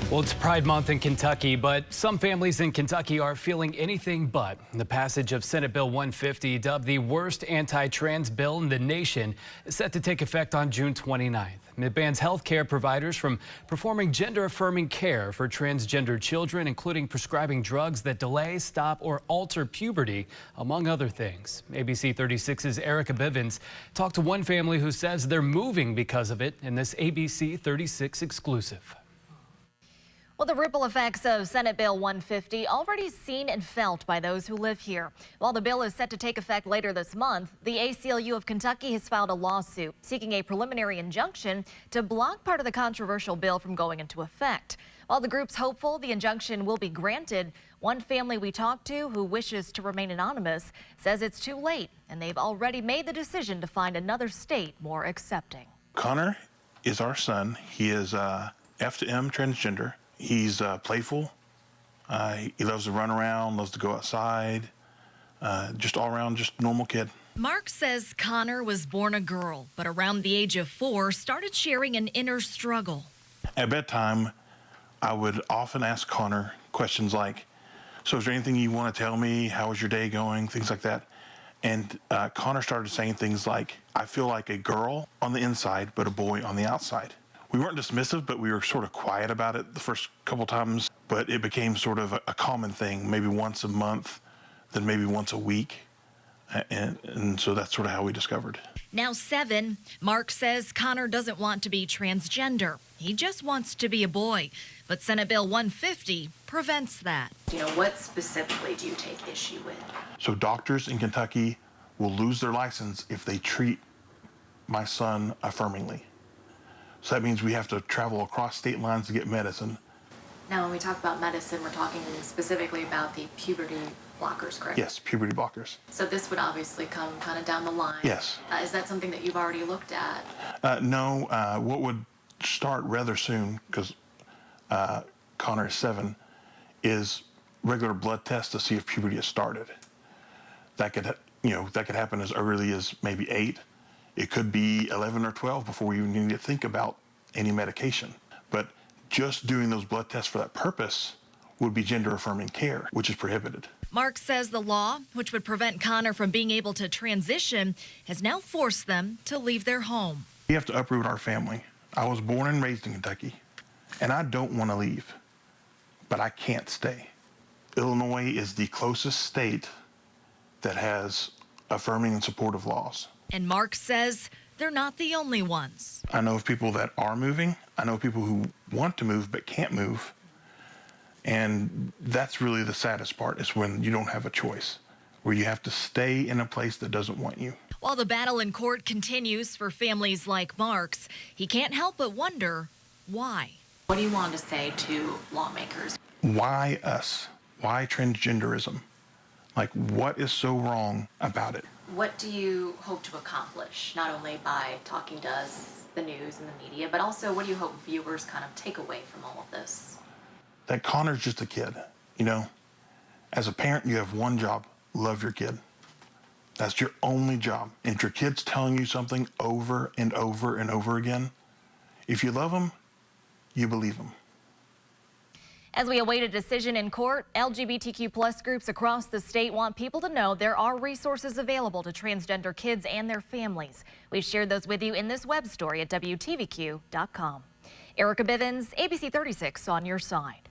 Well, it's Pride Month in Kentucky, but some families in Kentucky are feeling anything but. The passage of Senate Bill 150, dubbed the worst anti-trans bill in the nation, is set to take effect on June 29th. It bans health care providers from performing gender-affirming care for transgender children, including prescribing drugs that delay, stop, or alter puberty, among other things. ABC 36's Erica Bivens talked to one family who says they're moving because of it in this ABC 36 exclusive. Well, the ripple effects of Senate Bill 150 already seen and felt by those who live here. While the bill is set to take effect later this month, the ACLU of Kentucky has filed a lawsuit seeking a preliminary injunction to block part of the controversial bill from going into effect. While the group's hopeful the injunction will be granted, one family we talked to who wishes to remain anonymous says it's too late and they've already made the decision to find another state more accepting. Connor is our son. He is F to M transgender. He's playful. He loves to run around, loves to go outside, just all around, just normal kid. Mark says Connor was born a girl, but around the age of 4 started sharing an inner struggle. At bedtime, I would often ask Connor questions like, so is there anything you want to tell me? How is your day going? Things like that. And Connor started saying things like, I feel like a girl on the inside, but a boy on the outside. We weren't dismissive, but we were sort of quiet about it the first couple times, but it became sort of a common thing, maybe once a month, then maybe once a week. And so that's sort of how we discovered. Now 7, Mark says Connor doesn't want to be transgender. He just wants to be a boy. But Senate Bill 150 prevents that. What specifically do you take issue with? So doctors in Kentucky will lose their license if they treat my son affirmingly. So that means we have to travel across state lines to get medicine. Now, when we talk about medicine, we're talking specifically about the puberty blockers, correct? Yes, puberty blockers. So this would obviously come kind of down the line. Yes. Is that something that you've already looked at? No, what would start rather soon, because Connor is 7, is regular blood tests to see if puberty has started. That could, that could happen as early as maybe 8. It could be 11 or 12 before we even need to think about any medication. But just doing those blood tests for that purpose would be gender-affirming care, which is prohibited. Mark says the law, which would prevent Connor from being able to transition, has now forced them to leave their home. We have to uproot our family. I was born and raised in Kentucky, and I don't want to leave, but I can't stay. Illinois is the closest state that has affirming and supportive laws. And Mark says they're not the only ones. I know of people that are moving. I know people who want to move but can't move. And that's really the saddest part, is when you don't have a choice, where you have to stay in a place that doesn't want you. While the battle in court continues for families like Mark's, he can't help but wonder why. What do you want to say to lawmakers? Why us? Why transgenderism? Like, what is so wrong about it? What do you hope to accomplish, not only by talking to us, the news and the media, but also what do you hope viewers kind of take away from all of this? That Connor's just a kid. As a parent, you have one job: love your kid. That's your only job. And if your kid's telling you something over and over and over again, if you love them, you believe them. As we await a decision in court, LGBTQ+ groups across the state want people to know there are resources available to transgender kids and their families. We've shared those with you in this web story at WTVQ.com. Erica Bivens, ABC 36 on your side.